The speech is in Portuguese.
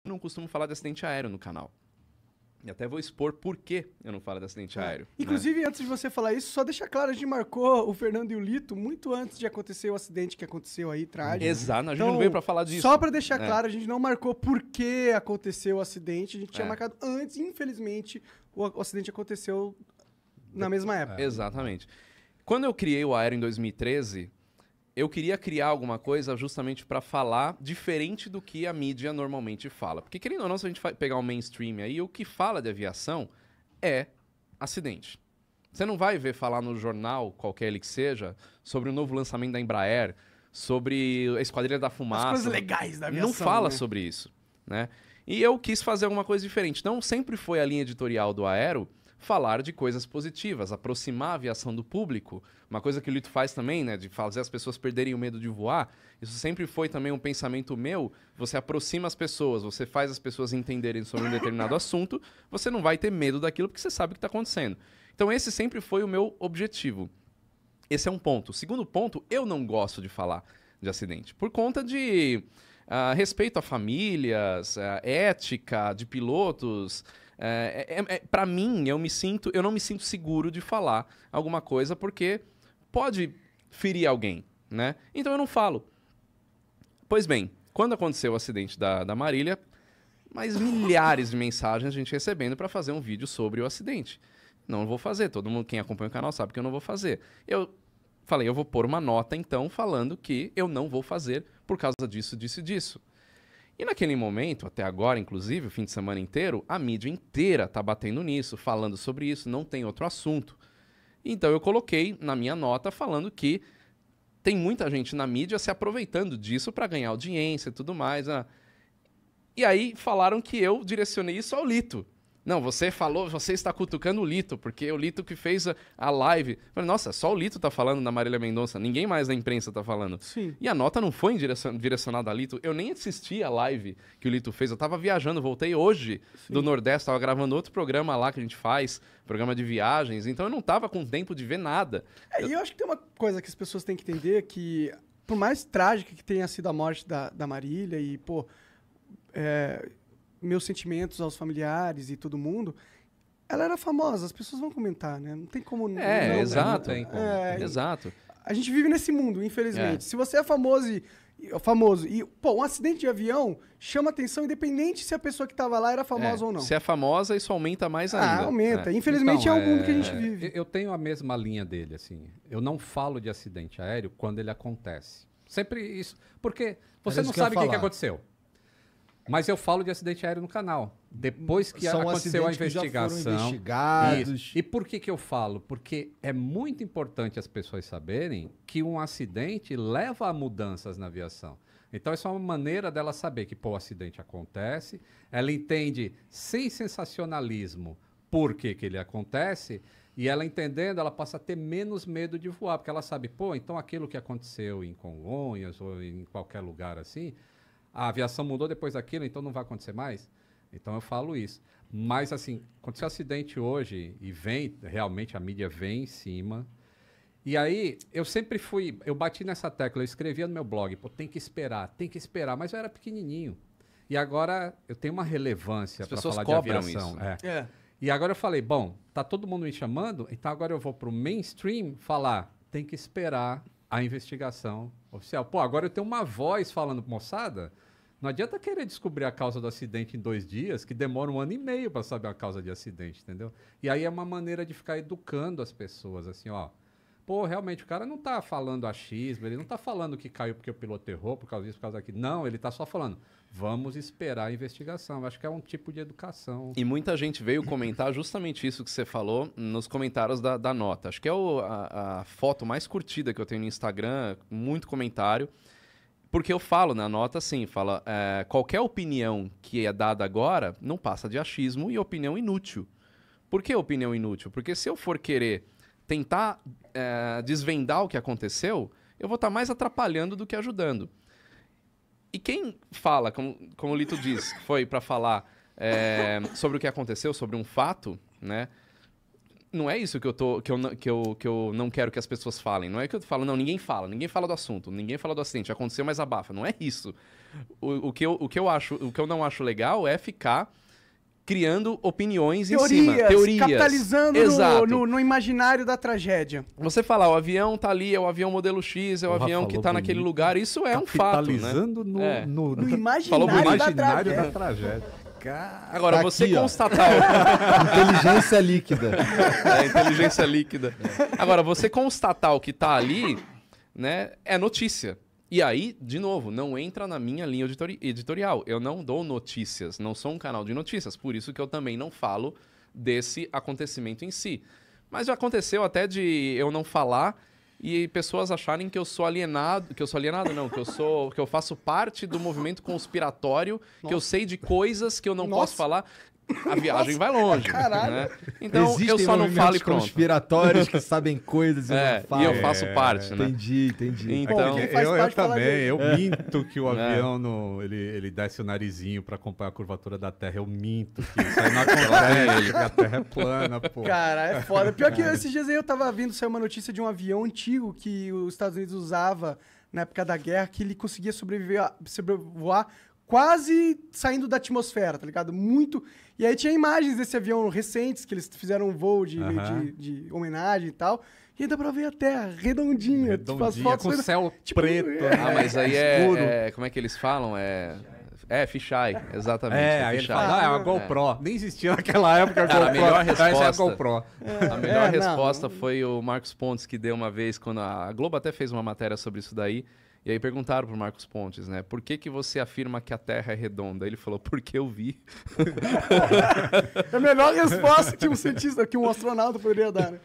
não costumo falar de acidente aéreo no canal. E até vou expor por que eu não falo de acidente aéreo. Inclusive, antes de você falar isso, só deixa claro, a gente marcou o Fernando e o Lito muito antes de acontecer o acidente que aconteceu aí, trágico. Exato, a gente não veio pra falar disso. Só pra deixar claro, a gente não marcou por que aconteceu o acidente, a gente tinha marcado antes, infelizmente, o acidente aconteceu na mesma época. Exatamente. Quando eu criei o Aero em 2013, eu queria criar alguma coisa justamente para falar diferente do que a mídia normalmente fala. Porque, querendo ou não, se a gente pegar o mainstream aí, o que fala de aviação é acidente. Você não vai ver falar no jornal, qualquer ele que seja, sobre o novo lançamento da Embraer, sobre a Esquadrilha da Fumaça. As coisas legais da aviação. Não fala sobre isso, né? E eu quis fazer alguma coisa diferente. Então, sempre foi a linha editorial do Aero falar de coisas positivas, aproximar a aviação do público. Uma coisa que o Lito faz também, né, de fazer as pessoas perderem o medo de voar. Isso sempre foi também um pensamento meu. Você aproxima as pessoas, você faz as pessoas entenderem sobre um determinado assunto, você não vai ter medo daquilo porque você sabe o que está acontecendo. Então esse sempre foi o meu objetivo. Esse é um ponto. Segundo ponto, eu não gosto de falar de acidente. Por conta de respeito a famílias, ética de pilotos. Para mim, eu não me sinto seguro de falar alguma coisa porque pode ferir alguém, né? Então eu não falo. Pois bem, quando aconteceu o acidente da Marília, mais milhares de mensagens a gente recebendo para fazer um vídeo sobre o acidente. Não vou fazer, todo mundo, quem acompanha o canal sabe que eu não vou fazer. Eu falei, eu vou pôr uma nota então falando que eu não vou fazer por causa disso, disso e disso. E naquele momento, até agora, inclusive, o fim de semana inteiro, a mídia inteira tá batendo nisso, falando sobre isso, não tem outro assunto. Então eu coloquei na minha nota falando que tem muita gente na mídia se aproveitando disso para ganhar audiência e tudo mais. E aí falaram que eu direcionei isso ao Lito. Não, você falou, você está cutucando o Lito, porque é o Lito que fez a live. Eu falei, nossa, só o Lito tá falando da Marília Mendonça, ninguém mais da imprensa tá falando. Sim. E a nota não foi direcionada a Lito, eu nem assisti a live que o Lito fez, eu tava viajando, voltei hoje do Nordeste, tava gravando outro programa lá que a gente faz, programa de viagens, então eu não tava com tempo de ver nada. E eu acho que tem uma coisa que as pessoas têm que entender, que por mais trágica que tenha sido a morte da Marília e, pô... meus sentimentos aos familiares e todo mundo, ela era famosa, as pessoas vão comentar, né? Não tem como... Exato. Exato. A gente vive nesse mundo, infelizmente. Se você é famoso e, pô, um acidente de avião chama atenção independente se a pessoa que estava lá era famosa ou não. Se é famosa, isso aumenta mais ainda. Aumenta. Infelizmente então, é o mundo que a gente vive. Eu tenho a mesma linha dele, assim. Eu não falo de acidente aéreo quando ele acontece. Sempre isso. Porque você não sabe o que aconteceu. Mas eu falo de acidente aéreo no canal. Depois que aconteceu a investigação. Que já foram investigados. Isso. E por que eu falo? Porque é muito importante as pessoas saberem que um acidente leva a mudanças na aviação. Então, essa é uma maneira dela saber que, pô, o acidente acontece, ela entende sem sensacionalismo por que ele acontece, e ela entendendo, ela passa a ter menos medo de voar, porque ela sabe, pô, então aquilo que aconteceu em Congonhas ou em qualquer lugar assim, a aviação mudou depois daquilo, então não vai acontecer mais? Então eu falo isso. Mas, assim, aconteceu um acidente hoje e realmente a mídia vem em cima. E aí, eu bati nessa tecla, eu escrevia no meu blog, pô, tem que esperar, mas eu era pequenininho. E agora eu tenho uma relevância para falar de aviação. Isso. E agora eu falei, bom, tá todo mundo me chamando, então agora eu vou pro mainstream falar, tem que esperar a investigação oficial. Pô, agora eu tenho uma voz falando, moçada, não adianta querer descobrir a causa do acidente em 2 dias, que demora 1 ano e meio para saber a causa de acidente, entendeu? E aí é uma maneira de ficar educando as pessoas, assim, ó. Pô, realmente, o cara não tá falando achismo, ele não tá falando que caiu porque o piloto errou, por causa disso, por causa daquilo. Não, ele tá só falando, vamos esperar a investigação. Eu acho que é um tipo de educação. E muita gente veio comentar justamente isso que você falou nos comentários da nota. Acho que é a foto mais curtida que eu tenho no Instagram, muito comentário. Porque eu falo na nota assim, fala, qualquer opinião que é dada agora não passa de achismo e opinião inútil. Por que opinião inútil? Porque se eu for querer tentar desvendar o que aconteceu, eu vou estar mais atrapalhando do que ajudando. E quem fala, como o Lito disse, que foi para falar sobre o que aconteceu, sobre um fato, né? não é isso que eu não quero que as pessoas falem. Não é que eu falo, não, ninguém fala do assunto, ninguém fala do acidente, aconteceu, mas abafa. Não é isso. O que eu não acho legal é ficar criando opiniões em cima. Teorias. Capitalizando no imaginário da tragédia. Você falar, o avião tá ali, é o avião modelo X, é o avião que tá naquele lugar, isso é um fato, né? Capitalizando no imaginário da tragédia. Agora, tá você aqui, constatar... Inteligência líquida. Inteligência líquida. Agora, você constatar o que tá ali, né, é notícia. E aí, de novo, não entra na minha linha editorial. Eu não dou notícias, não sou um canal de notícias. Por isso que eu também não falo desse acontecimento em si. Mas já aconteceu até de eu não falar e pessoas acharem que eu sou alienado, que eu faço parte do movimento conspiratório, que eu sei de coisas que eu não posso falar. A viagem vai longe, né? Então, existem eu só não falo e pronto. Conspiratórios que sabem coisas e não falam. E eu faço parte, né? Entendi. Então, eu também, eu minto que o avião ele desce o narizinho pra acompanhar a curvatura da Terra. Eu minto que isso aí não acontece, que a Terra é plana, pô. Cara, é foda. Pior que esses dias aí eu tava vendo, saiu uma notícia de um avião antigo que os Estados Unidos usava na época da guerra, que ele conseguia sobrevoar quase saindo da atmosfera, tá ligado? Muito... E aí tinha imagens desse avião recentes, que eles fizeram um voo de homenagem e tal. E aí dá pra ver a Terra redondinha. Tipo, as fotos com o céu preto. Mas aí como é que eles falam? Fisheye, exatamente. Aí ele fala, é uma GoPro. Nem existia naquela época a GoPro. A melhor resposta, GoPro. A melhor resposta foi o Marcos Pontes, que deu uma vez, quando a Globo até fez uma matéria sobre isso daí. E aí perguntaram pro Marcos Pontes, né? Por que você afirma que a Terra é redonda? Ele falou, porque eu vi. É a melhor resposta que um cientista, que um astronauta poderia dar, né?